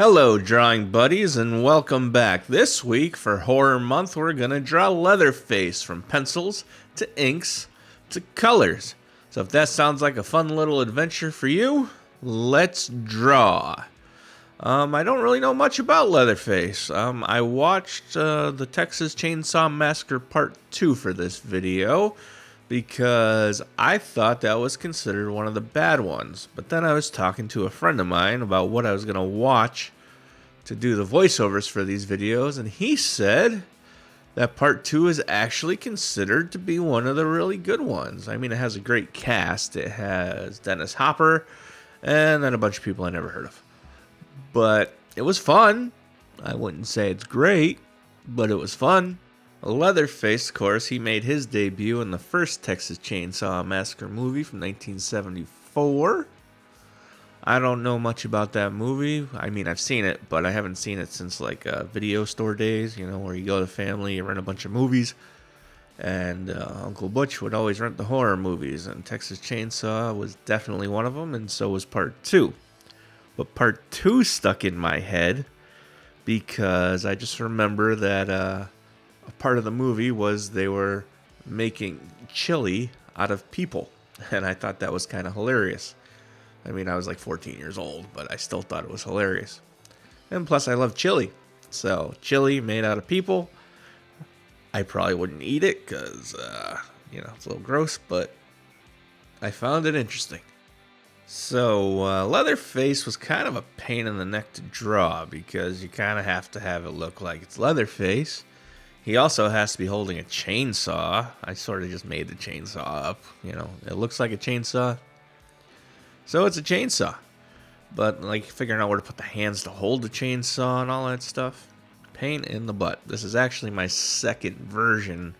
Hello, drawing buddies, and welcome back. This week for Horror Month, we're going to draw Leatherface from pencils to inks to colors. So if that sounds like a fun little adventure for you, let's draw. I don't really know much about Leatherface. I watched the Texas Chainsaw Massacre Part 2 for this video because I thought that was considered one of the bad ones. But then I was talking to a friend of mine about what I was going to watch to do the voiceovers for these videos, and he said that Part 2 is actually considered to be one of the really good ones. I mean, it has a great cast. It has Dennis Hopper and then a bunch of people I never heard of. But it was fun. I wouldn't say it's great, but it was fun. Leatherface, of course, he made his debut in the first Texas Chainsaw Massacre movie from 1974. I don't know much about that movie. I mean, I've seen it, but I haven't seen it since like video store days, you know, where you go to family, you rent a bunch of movies. And Uncle Butch would always rent the horror movies, and Texas Chainsaw was definitely one of them, and so was Part 2. But Part 2 stuck in my head because I just remember that a part of the movie was they were making chili out of people, and I thought that was kind of hilarious. I mean, I was like 14 years old, but I still thought it was hilarious. And plus, I love chili. So, chili made out of people. I probably wouldn't eat it because, it's a little gross, but I found it interesting. So, Leatherface was kind of a pain in the neck to draw because you kind of have to have it look like it's Leatherface. He also has to be holding a chainsaw. I sort of just made the chainsaw up. You know, it looks like a chainsaw. So it's a chainsaw. But, like, figuring out where to put the hands to hold the chainsaw and all that stuff, pain in the butt. This is actually my second version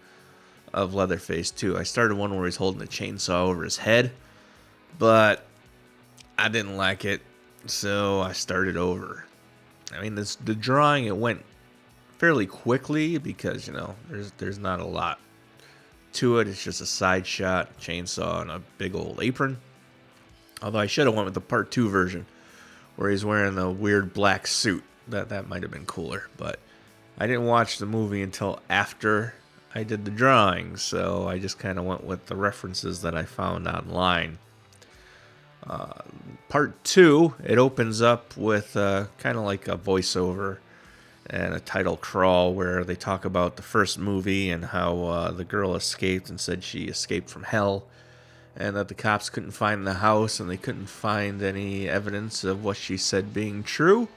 of Leatherface, too. I started one where he's holding the chainsaw over his head, but I didn't like it, so I started over. I mean, the drawing, it went fairly quickly because, you know, there's not a lot to it. It's just a side shot, chainsaw, and a big old apron. Although I should have went with the Part 2 version where he's wearing the weird black suit. That might have been cooler, but I didn't watch the movie until after I did the drawing, so I just kind of went with the references that I found online. Part 2, it opens up with kind of like a voiceover and a title crawl where they talk about the first movie and how the girl escaped and said she escaped from hell, and that the cops couldn't find the house and they couldn't find any evidence of what she said being true,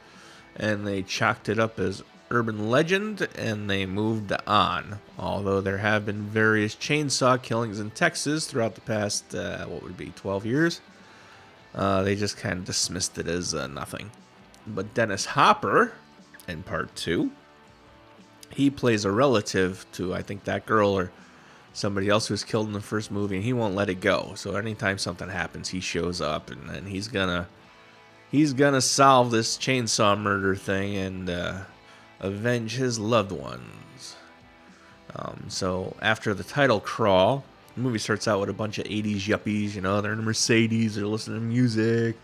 and they chalked it up as urban legend and they moved on. Although there have been various chainsaw killings in Texas throughout the past 12 years, they just kind of dismissed it as nothing. But Dennis Hopper in Part 2, he plays a relative to, I think, that girl or somebody else who was killed in the first movie, and he won't let it go. So anytime something happens, he shows up, and he's gonna solve this chainsaw murder thing and avenge his loved ones. So after the title crawl, the movie starts out with a bunch of 80s yuppies. You know, they're in a Mercedes, they're listening to music,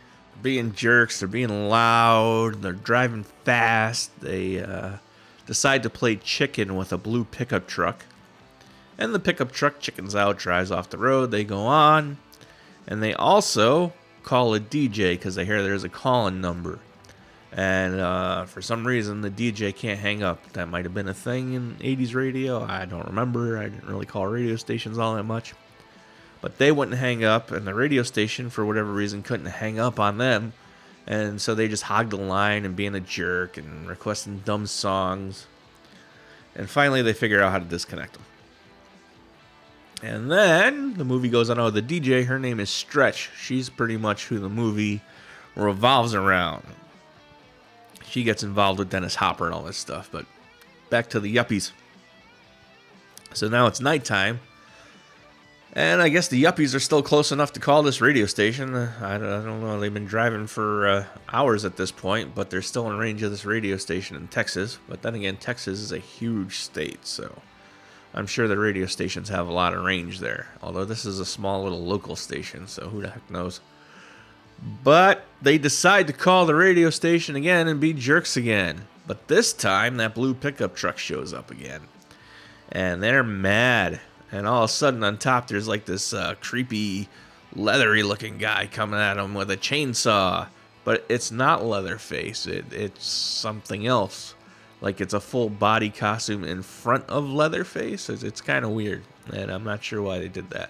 being jerks, they're being loud, they're driving fast. They decide to play chicken with a blue pickup truck. And the pickup truck chickens out, drives off the road. They go on, and they also call a DJ because they hear there's a call-in number. And for some reason, the DJ can't hang up. That might have been a thing in 80s radio. I don't remember. I didn't really call radio stations all that much. But they wouldn't hang up, and the radio station, for whatever reason, couldn't hang up on them. And so they just hogged the line and being a jerk and requesting dumb songs. And finally, they figure out how to disconnect them. And then the movie goes on. Oh, the DJ, her name is Stretch. She's pretty much who the movie revolves around. She gets involved with Dennis Hopper and all this stuff. But back to the yuppies. So now it's nighttime. And I guess the yuppies are still close enough to call this radio station. I don't know. They've been driving for hours at this point, but they're still in range of this radio station in Texas. But then again, Texas is a huge state, so I'm sure the radio stations have a lot of range there. Although this is a small little local station, so who the heck knows. But they decide to call the radio station again and be jerks again. But this time, that blue pickup truck shows up again. And they're mad. And all of a sudden, on top, there's like this creepy, leathery looking guy coming at them with a chainsaw. But it's not Leatherface. It's something else. Like it's a full body costume in front of Leatherface. It's kind of weird. And I'm not sure why they did that.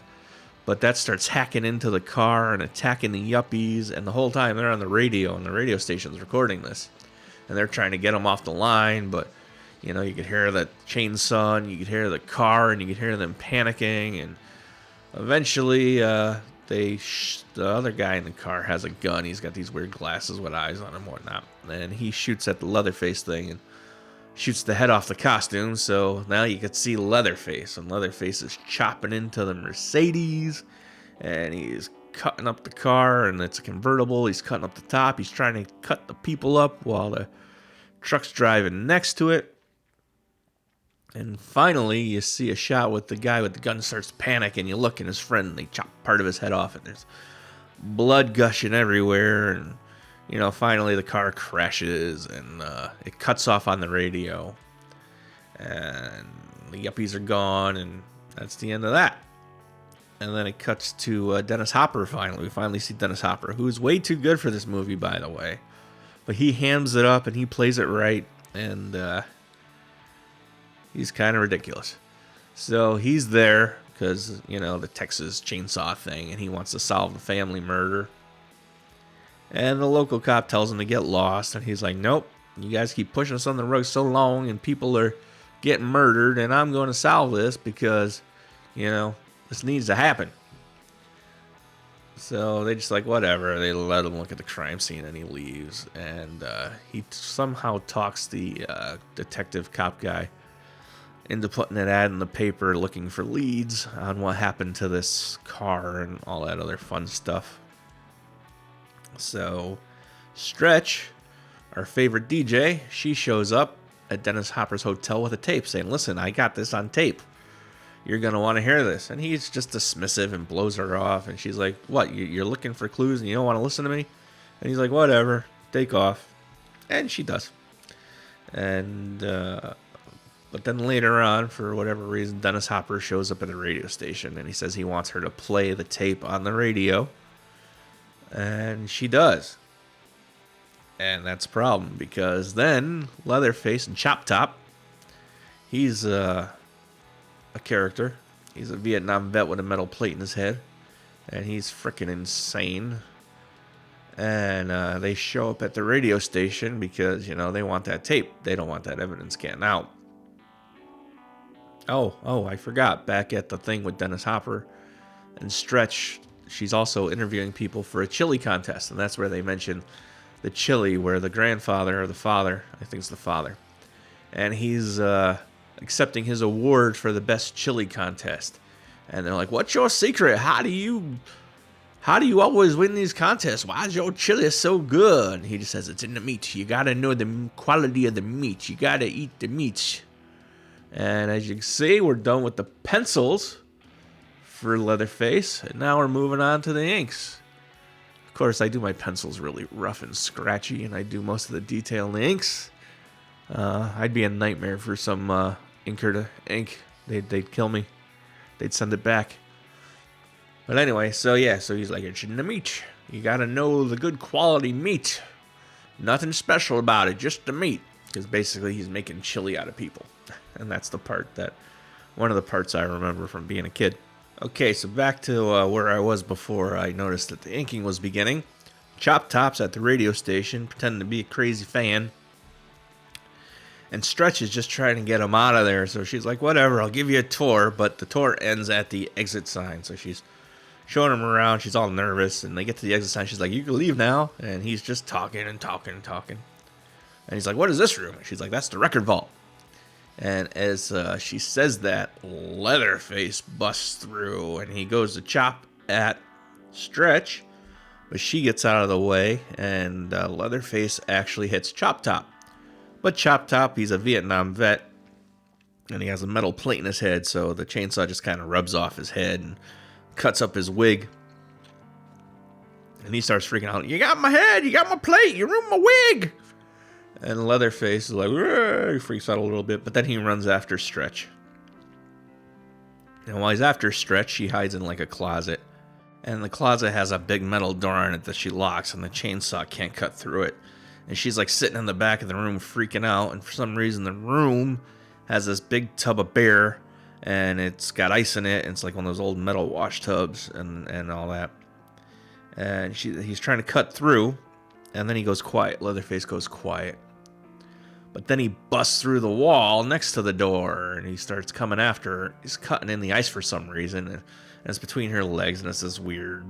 But that starts hacking into the car and attacking the yuppies. And the whole time they're on the radio, and the radio station's recording this. And they're trying to get them off the line. But, you know, you could hear the chainsaw, and you could hear the car, and you could hear them panicking. And eventually, the other guy in the car has a gun. He's got these weird glasses with eyes on him and whatnot. And he shoots at the Leatherface thing and shoots the head off the costume. So now you can see Leatherface. And Leatherface is chopping into the Mercedes. And he's cutting up the car. And it's a convertible. He's cutting up the top. He's trying to cut the people up while the truck's driving next to it. And finally, you see a shot with the guy with the gun starts panicking. You look, and his friend, they chop part of his head off, and there's blood gushing everywhere. And, you know, finally the car crashes, and it cuts off on the radio. And the yuppies are gone, and that's the end of that. And then it cuts to Dennis Hopper finally. We finally see Dennis Hopper, who's way too good for this movie, by the way. But he hams it up, and he plays it right, and he's kind of ridiculous. So he's there because, you know, the Texas Chainsaw thing, and he wants to solve the family murder. And the local cop tells him to get lost, and he's like, nope, you guys keep pushing us on the rug so long, and people are getting murdered, and I'm going to solve this because, you know, this needs to happen. So they just like, whatever. They let him look at the crime scene, and he leaves. And he somehow talks the detective cop guy into putting an ad in the paper looking for leads on what happened to this car and all that other fun stuff. So Stretch, our favorite DJ, she shows up at Dennis Hopper's hotel with a tape saying, listen, I got this on tape. You're going to want to hear this. And he's just dismissive and blows her off. And she's like, what, you're looking for clues and you don't want to listen to me? And he's like, whatever, take off. And she does. And but then later on, for whatever reason, Dennis Hopper shows up at the radio station, and he says he wants her to play the tape on the radio. And she does. And that's a problem, because then Leatherface and Chop Top, he's a character. He's a Vietnam vet with a metal plate in his head, and he's freaking insane. And they show up at the radio station because, you know, they want that tape. They don't want that evidence getting out. Oh, I forgot. Back at the thing with Dennis Hopper and Stretch, she's also interviewing people for a chili contest. And that's where they mention the chili, where the grandfather or the father, I think it's the father, and he's accepting his award for the best chili contest. And they're like, what's your secret? How do you always win these contests? Why is your chili so good? And he just says, it's in the meat. You got to know the quality of the meat. You got to eat the meat. And as you can see, we're done with the pencils for Leatherface. And now we're moving on to the inks. Of course, I do my pencils really rough and scratchy, and I do most of the detail in the inks. I'd be a nightmare for some inker to ink. They'd kill me. They'd send it back. But anyway, so he's like, it's in the meat. You got to know the good quality meat. Nothing special about it, just the meat. Because basically he's making chili out of people. And that's one of the parts I remember from being a kid. Okay, so back to where I was before I noticed that the inking was beginning. Chop Top's at the radio station, pretending to be a crazy fan. And Stretch is just trying to get him out of there. So she's like, whatever, I'll give you a tour. But the tour ends at the exit sign. So she's showing him around. She's all nervous. And they get to the exit sign. She's like, you can leave now. And he's just talking and talking and talking. And he's like, what is this room? And she's like, that's the record vault. And as she says that, Leatherface busts through, and he goes to chop at Stretch, but she gets out of the way, and Leatherface actually hits Chop Top. But Chop Top, he's a Vietnam vet, and he has a metal plate in his head, so the chainsaw just kind of rubs off his head and cuts up his wig. And he starts freaking out. You got my head. You got my plate. You ruined my wig. And Leatherface is like, he freaks out a little bit. But then he runs after Stretch. And while he's after Stretch, she hides in like a closet. And the closet has a big metal door on it that she locks. And the chainsaw can't cut through it. And she's like sitting in the back of the room freaking out. And for some reason, the room has this big tub of beer. And it's got ice in it. And it's like one of those old metal wash tubs and all that. And he's trying to cut through, and then he goes quiet. Leatherface goes quiet. But then he busts through the wall next to the door, and he starts coming after her. He's cutting in the ice for some reason, and it's between her legs, and it's this weird,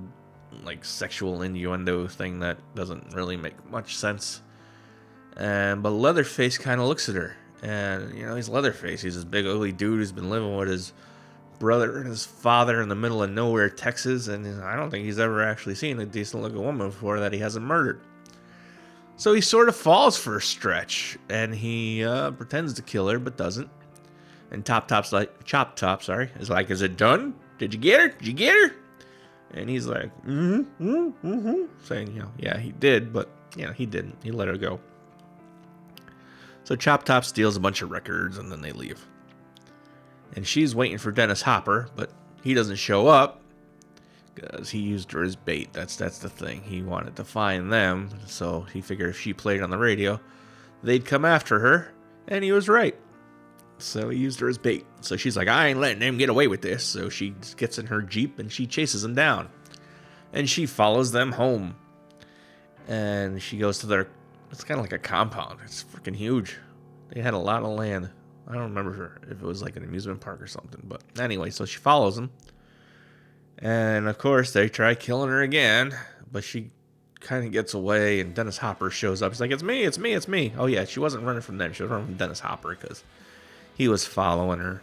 like, sexual innuendo thing that doesn't really make much sense. But Leatherface kind of looks at her, and, you know, he's Leatherface. He's this big, ugly dude who's been living with his brother and his father in the middle of nowhere, Texas, and I don't think he's ever actually seen a decent looking woman before that he hasn't murdered. So he sort of falls for a Stretch, and he pretends to kill her, but doesn't. And Chop Top, is like, is it done? Did you get her? Did you get her? And he's like, saying, you know, yeah, he did, but, you know, he didn't. He let her go. So Chop Top steals a bunch of records, and then they leave. And she's waiting for Dennis Hopper, but he doesn't show up because he used her as bait. That's the thing. He wanted to find them, so he figured if she played on the radio, they'd come after her, and he was right. So he used her as bait. So she's like, I ain't letting him get away with this. So she gets in her Jeep, and she chases him down. And she follows them home. And she goes to it's kind of like a compound. It's freaking huge. They had a lot of land. I don't remember if it was like an amusement park or something. But anyway, so she follows him. And, of course, they try killing her again. But she kind of gets away, and Dennis Hopper shows up. He's like, it's me, it's me, it's me. Oh, yeah, she wasn't running from them. She was running from Dennis Hopper because he was following her.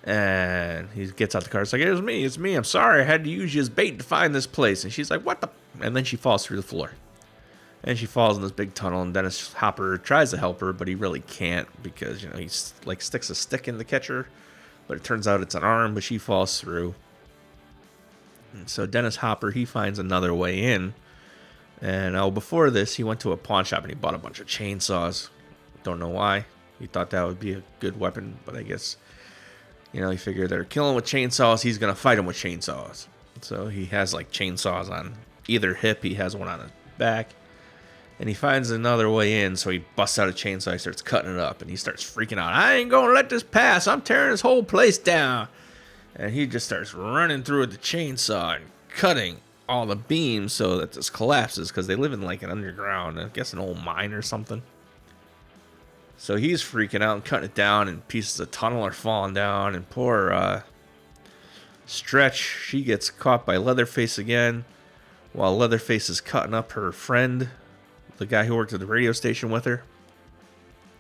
And he gets out the car. It's like, it's me. I'm sorry. I had to use you as bait to find this place. And she's like, what the? And then she falls through the floor. And she falls in this big tunnel, and Dennis Hopper tries to help her, but he really can't because, you know, he like sticks a stick in to catch her, but it turns out it's an arm, but she falls through. And so Dennis Hopper, he finds another way in. And before this, he went to a pawn shop and he bought a bunch of chainsaws. Don't know why. He thought that would be a good weapon, but I guess, you know, he figured they're killing with chainsaws. He's going to fight them with chainsaws. So he has like chainsaws on either hip. He has one on his back. And he finds another way in, so he busts out a chainsaw, he starts cutting it up, and he starts freaking out. I ain't gonna let this pass, I'm tearing this whole place down. And he just starts running through with the chainsaw and cutting all the beams so that this collapses, because they live in like an underground, I guess an old mine or something. So he's freaking out and cutting it down, and pieces of tunnel are falling down, and poor Stretch, she gets caught by Leatherface again, while Leatherface is cutting up her friend, the guy who worked at the radio station with her.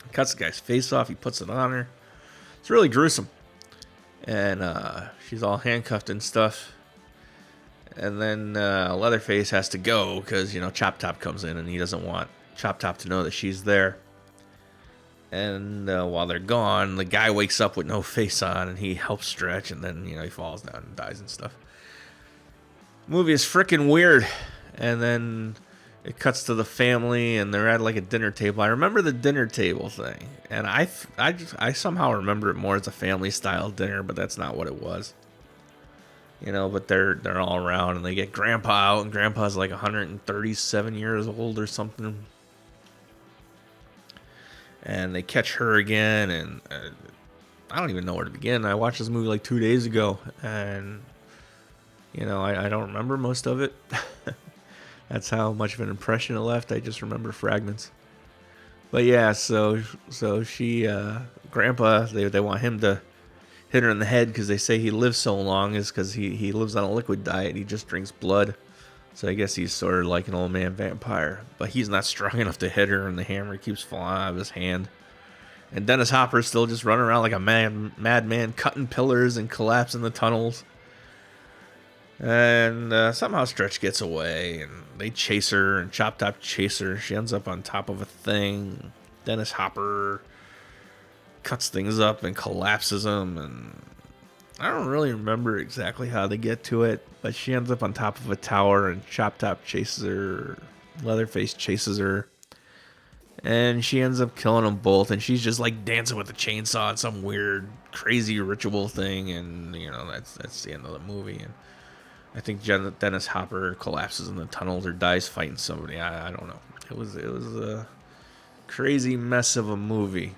He cuts the guy's face off. He puts it on her. It's really gruesome. And she's all handcuffed and stuff. And then Leatherface has to go because, you know, Chop Top comes in and he doesn't want Chop Top to know that she's there. And while they're gone, the guy wakes up with no face on and he helps Stretch. And then, you know, he falls down and dies and stuff. The movie is freaking weird. And then it cuts to the family, and they're at like a dinner table. I remember the dinner table thing, and I somehow remember it more as a family-style dinner, but that's not what it was. You know, but they're all around, and they get Grandpa out, and Grandpa's like 137 years old or something. And they catch her again, and I don't even know where to begin. I watched this movie like 2 days ago, and, you know, I don't remember most of it. That's how much of an impression it left. I just remember fragments. But yeah, so she, Grandpa, they want him to hit her in the head because they say he lives so long is because he lives on a liquid diet. He just drinks blood. So I guess he's sort of like an old man vampire. But he's not strong enough to hit her, and the hammer keeps falling out of his hand. And Dennis Hopper's still just running around like a madman, cutting pillars and collapsing the tunnels. And somehow Stretch gets away, and they chase her, and Chop Top chase her. She ends up on top of a thing. Dennis Hopper cuts things up and collapses them, and I don't really remember exactly how they get to it, but she ends up on top of a tower and Chop Top chases her, Leatherface chases her, and she ends up killing them both, and she's just like dancing with a chainsaw and some weird, crazy ritual thing, and that's the end of the movie. And I think Dennis Hopper collapses in the tunnels or dies fighting somebody. I don't know. It was a crazy mess of a movie.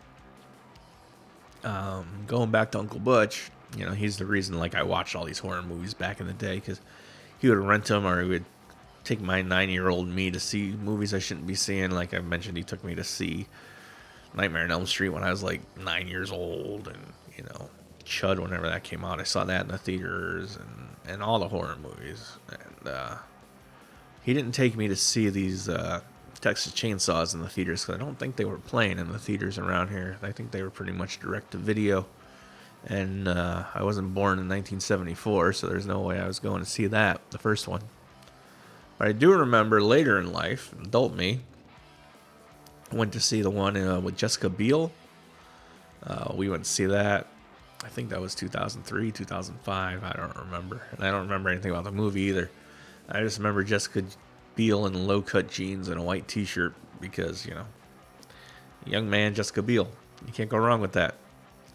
Going back to Uncle Butch, he's the reason like I watched all these horror movies back in the day, because he would rent them or he would take my 9-year-old me to see movies I shouldn't be seeing. Like I mentioned, he took me to see Nightmare on Elm Street when I was like 9 years old, and Chud whenever that came out. I saw that in the theaters and all the horror movies. And he didn't take me to see these Texas Chainsaws in the theaters, because I don't think they were playing in the theaters around here. I think they were pretty much direct to video. And I wasn't born in 1974, so there's no way I was going to see that, the first one. But I do remember later in life, adult me, went to see the one with Jessica Biel. We went to see that. I think that was 2003, 2005. I don't remember. And I don't remember anything about the movie either. I just remember Jessica Biel in low-cut jeans and a white t-shirt because, young man Jessica Biel. You can't go wrong with that.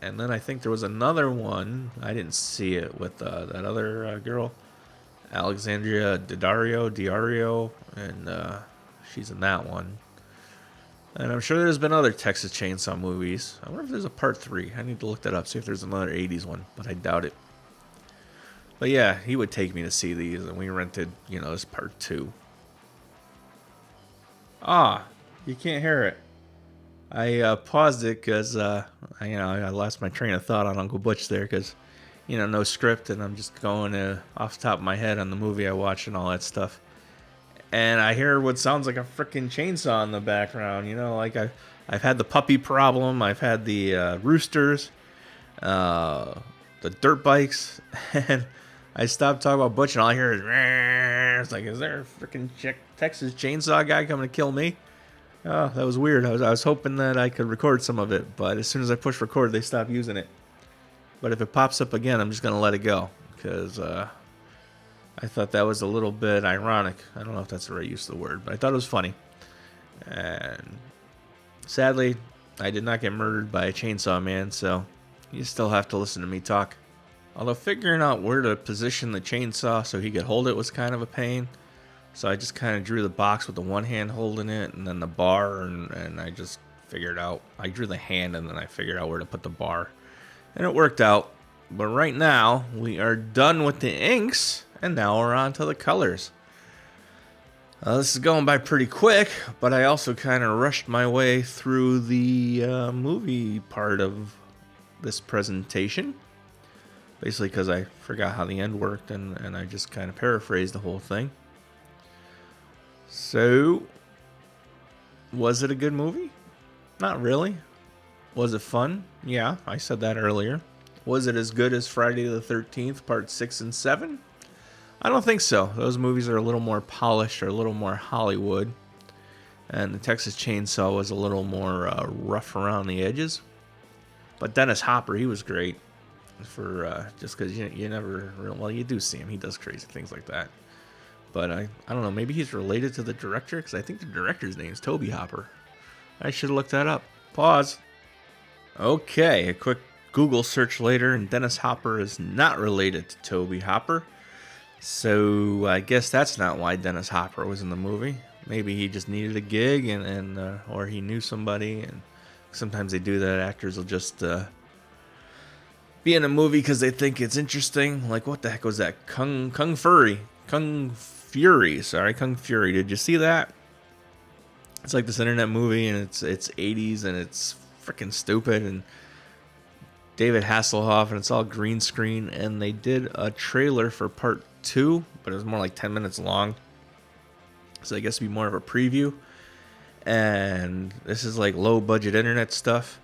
And then I think there was another one. I didn't see it with that other girl, Alexandria Daddario, and she's in that one. And I'm sure there's been other Texas Chainsaw movies. I wonder if there's a part 3. I need to look that up, see if there's another 80s one, but I doubt it. But yeah, he would take me to see these, and we rented, this part 2. You can't hear it. I paused it because I lost my train of thought on Uncle Butch there, because no script, and I'm just going off the top of my head on the movie I watched and all that stuff. And I hear what sounds like a freaking chainsaw in the background. Like I've had the puppy problem, I've had the roosters, the dirt bikes, and I stopped talking about Butch, and all I hear is, Rrr. It's like, is there a freaking Texas Chainsaw guy coming to kill me? Oh, that was weird. I was hoping that I could record some of it, but as soon as I push record, they stop using it. But if it pops up again, I'm just going to let it go, because I thought that was a little bit ironic. I don't know if that's the right use of the word, but I thought it was funny. And sadly, I did not get murdered by a chainsaw man, so you still have to listen to me talk. Although figuring out where to position the chainsaw so he could hold it was kind of a pain. So I just kind of drew the box with the one hand holding it, and then the bar, and I just figured out. I drew the hand, and then I figured out where to put the bar. And it worked out. But right now, we are done with the inks, and now we're on to the colors. This is going by pretty quick, but I also kind of rushed my way through the movie part of this presentation. Basically because I forgot how the end worked, and I just kind of paraphrased the whole thing. So, was it a good movie? Not really. Was it fun? Yeah, I said that earlier. Was it as good as Friday the 13th, Part 6 and 7? I don't think so. Those movies are a little more polished, or a little more Hollywood. And the Texas Chainsaw was a little more rough around the edges. But Dennis Hopper, he was great. For just because you never... Well, you do see him. He does crazy things like that. But I don't know, maybe he's related to the director, because I think the director's name is Toby Hopper. I should have looked that up. Pause. Okay, a quick Google search later, and Dennis Hopper is not related to Toby Hopper. So I guess that's not why Dennis Hopper was in the movie. Maybe he just needed a gig, and or he knew somebody. And sometimes they do that. Actors will just be in a movie because they think it's interesting. Like, what the heck was that? Kung Fury. Did you see that? It's like this internet movie, and it's 80s, and it's freaking stupid, and David Hasselhoff, and it's all green screen, and they did a trailer for part 2, but it was more like 10 minutes long, so I guess it'd be more of a preview. And this is like low budget internet stuff.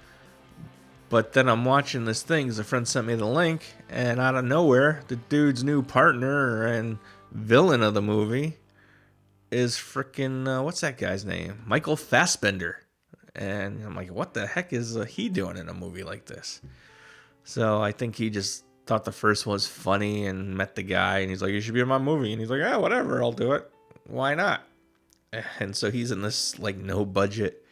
But then I'm watching this thing, because a friend sent me the link, and out of nowhere, the dude's new partner and villain of the movie is freaking, what's that guy's name? Michael Fassbender. And I'm like, what the heck is he doing in a movie like this? So I think he just thought the first one was funny and met the guy, and he's like, you should be in my movie. And he's like, yeah, whatever, I'll do it. Why not? And so he's in this like no budget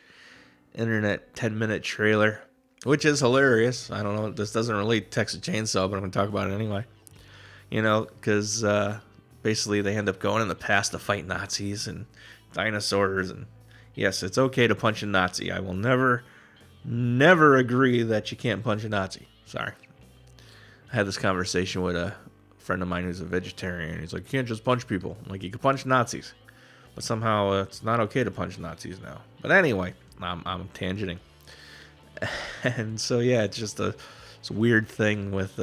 internet 10-minute trailer, which is hilarious. I don't know, this doesn't relate to Texas Chainsaw, but I'm going to talk about it anyway. You know, because basically they end up going in the past to fight Nazis and dinosaurs. And yes, it's okay to punch a Nazi. I will never agree that you can't punch a Nazi. Sorry. I had this conversation with a friend of mine who's a vegetarian. He's like, you can't just punch people. I'm like, you can punch Nazis. But somehow it's not okay to punch Nazis now. But anyway, I'm tangenting. And so, yeah, it's just it's a weird thing with,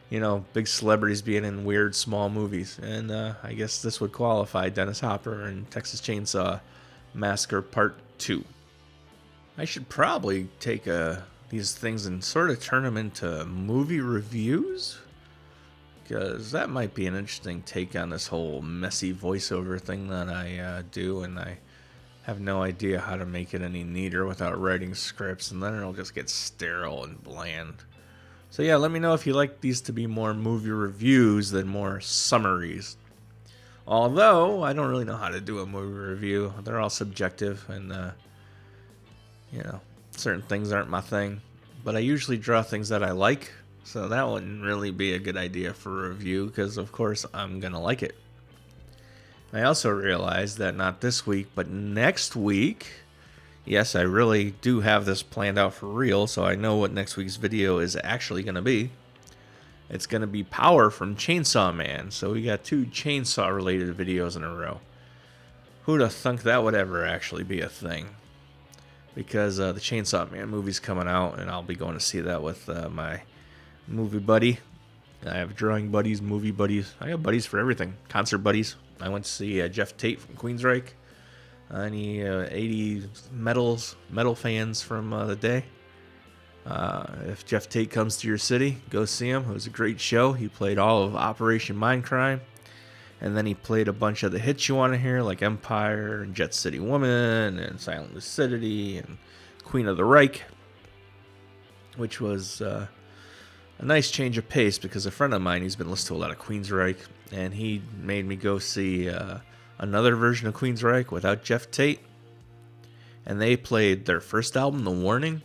you know, big celebrities being in weird small movies. And I guess this would qualify Dennis Hopper and Texas Chainsaw Massacre Part 2. I should probably take these things and sort of turn them into movie reviews, because that might be an interesting take on this whole messy voiceover thing that I do, and I have no idea how to make it any neater without writing scripts, and then it'll just get sterile and bland. So yeah, let me know if you like these to be more movie reviews than more summaries. Although, I don't really know how to do a movie review. They're all subjective, and you know, certain things aren't my thing. But I usually draw things that I like, so that wouldn't really be a good idea for a review, because of course I'm gonna like it. I also realized that not this week, but next week, yes, I really do have this planned out for real, so I know what next week's video is actually gonna be. It's gonna be Power from Chainsaw Man, so we got 2 chainsaw related videos in a row. Who'd have thunk that would ever actually be a thing? Because the Chainsaw Man movie's coming out, and I'll be going to see that with my movie buddy. I have drawing buddies, movie buddies. I have buddies for everything. Concert buddies. I went to see Jeff Tate from Queensryche. Any 80s metal fans from the day. If Jeff Tate comes to your city, go see him. It was a great show. He played all of Operation Mindcrime. And then he played a bunch of the hits you want to hear, like Empire, and Jet City Woman, and Silent Lucidity, and Queen of the Reich, which was a nice change of pace, because a friend of mine, he's been listening to a lot of Queensryche, and he made me go see another version of Queensryche without Jeff Tate, and they played their first album, The Warning,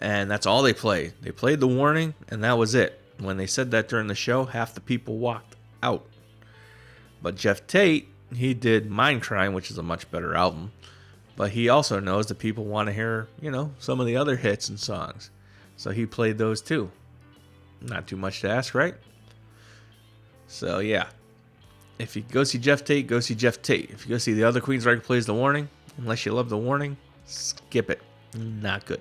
and that's all they played. They played The Warning, and that was it. When they said that during the show, half the people walked out. But Jeff Tate, he did Mindcrime, which is a much better album. But he also knows that people want to hear, you know, some of the other hits and songs. So he played those too. Not too much to ask, right? So yeah. If you go see Jeff Tate, go see Jeff Tate. If you go see the other Queensryche plays The Warning, unless you love The Warning, skip it. Not good.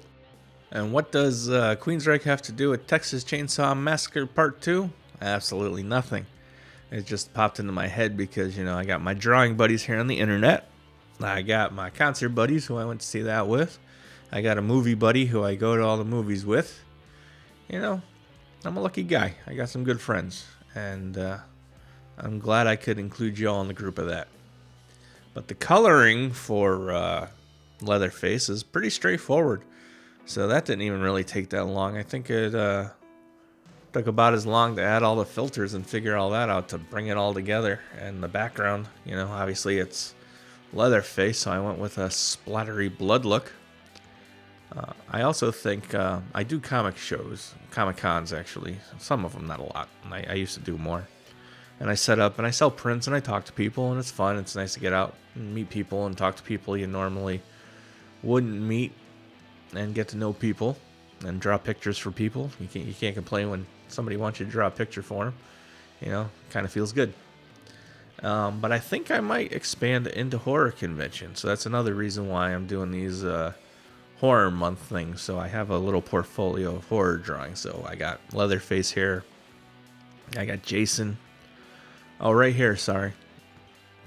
And what does Queensryche have to do with Texas Chainsaw Massacre Part 2? Absolutely nothing. It just popped into my head because, you know, I got my drawing buddies here on the internet. I got my concert buddies who I went to see that with. I got a movie buddy who I go to all the movies with. You know, I'm a lucky guy. I got some good friends. And I'm glad I could include you all in the group of that. But the coloring for Leatherface is pretty straightforward. So that didn't even really take that long. I think it took about as long to add all the filters and figure all that out to bring it all together. And the background, you know, obviously it's Leatherface, so I went with a splattery blood look. I also think I do comic shows, Comic Cons actually, some of them, not a lot. I used to do more. And I set up and I sell prints and I talk to people, and it's fun. It's nice to get out and meet people and talk to people you normally wouldn't meet, and get to know people and draw pictures for people. You can't complain when somebody wants you to draw a picture for them. You know, kind of feels good. But I think I might expand into horror convention. So that's another reason why I'm doing these horror month things. So I have a little portfolio of horror drawings. So I got Leatherface here. I got Jason. Oh, right here, sorry.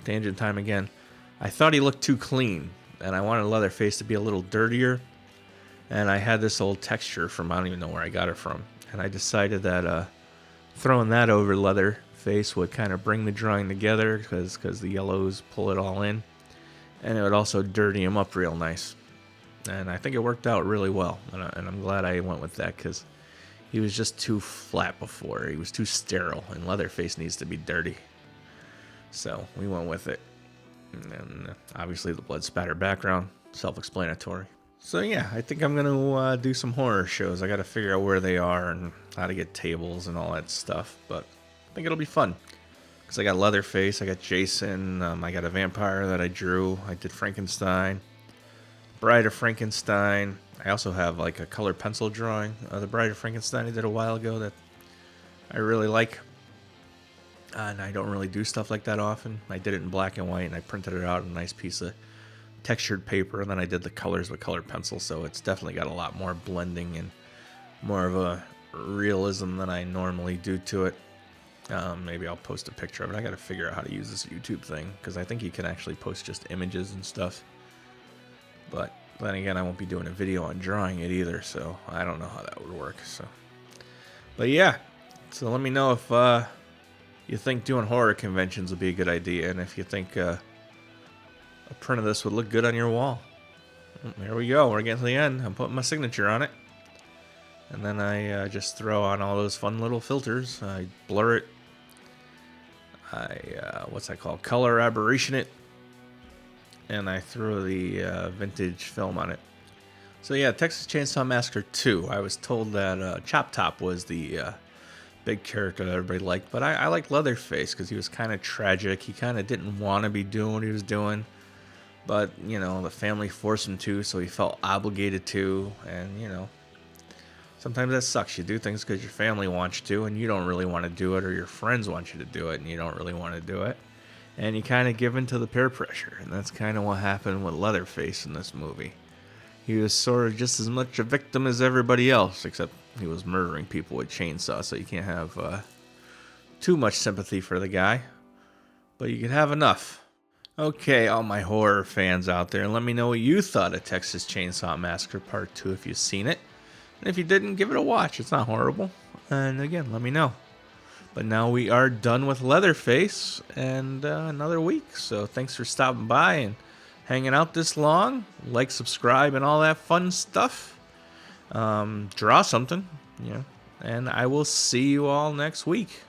Tangent time again. I thought he looked too clean, and I wanted Leatherface to be a little dirtier. And I had this old texture from, I don't even know where I got it from. And I decided that throwing that over Leatherface would kind of bring the drawing together, because the yellows pull it all in. And it would also dirty him up real nice. And I think it worked out really well. And I'm glad I went with that, because He was just too flat before. He was too sterile, and Leatherface needs to be dirty. So we went with it. And then obviously the blood spatter background, self-explanatory. So yeah, I think I'm going to do some horror shows. I got to figure out where they are and how to get tables and all that stuff. But I think it'll be fun. Because I got Leatherface, I got Jason, I got a vampire that I drew. I did Frankenstein, Bride of Frankenstein. I also have like a color pencil drawing of the Bride of Frankenstein I did a while ago that I really like. And I don't really do stuff like that often. I did it in black and white, and I printed it out on a nice piece of textured paper, and then I did the colors with color pencil, so it's definitely got a lot more blending and more of a realism than I normally do to it. Maybe I'll post a picture of it. I got to figure out how to use this YouTube thing, because I think you can actually post just images and stuff. But then again, I won't be doing a video on drawing it either, so I don't know how that would work. But yeah, so let me know if you think doing horror conventions would be a good idea, and if you think a print of this would look good on your wall. There we go. We're getting to the end. I'm putting my signature on it. And then I just throw on all those fun little filters. I blur it. What's that called? Color aberration it. And I throw the vintage film on it. So yeah, Texas Chainsaw Massacre 2. I was told that Chop Top was the big character that everybody liked. But I liked Leatherface because he was kind of tragic. He kind of didn't want to be doing what he was doing. But, you know, the family forced him to, so he felt obligated to. And, you know, sometimes that sucks. You do things because your family wants you to, and you don't really want to do it, or your friends want you to do it, and you don't really want to do it. And you kind of give in to the peer pressure, and that's kind of what happened with Leatherface in this movie. He was sort of just as much a victim as everybody else, except he was murdering people with chainsaws, so you can't have too much sympathy for the guy. But you can have enough. Okay, all my horror fans out there, let me know what you thought of Texas Chainsaw Massacre Part 2 if you've seen it. And if you didn't, give it a watch. It's not horrible. And again, let me know. But now we are done with Leatherface and another week. So thanks for stopping by and hanging out this long. Like, subscribe, and all that fun stuff. Draw something, you know. And I will see you all next week.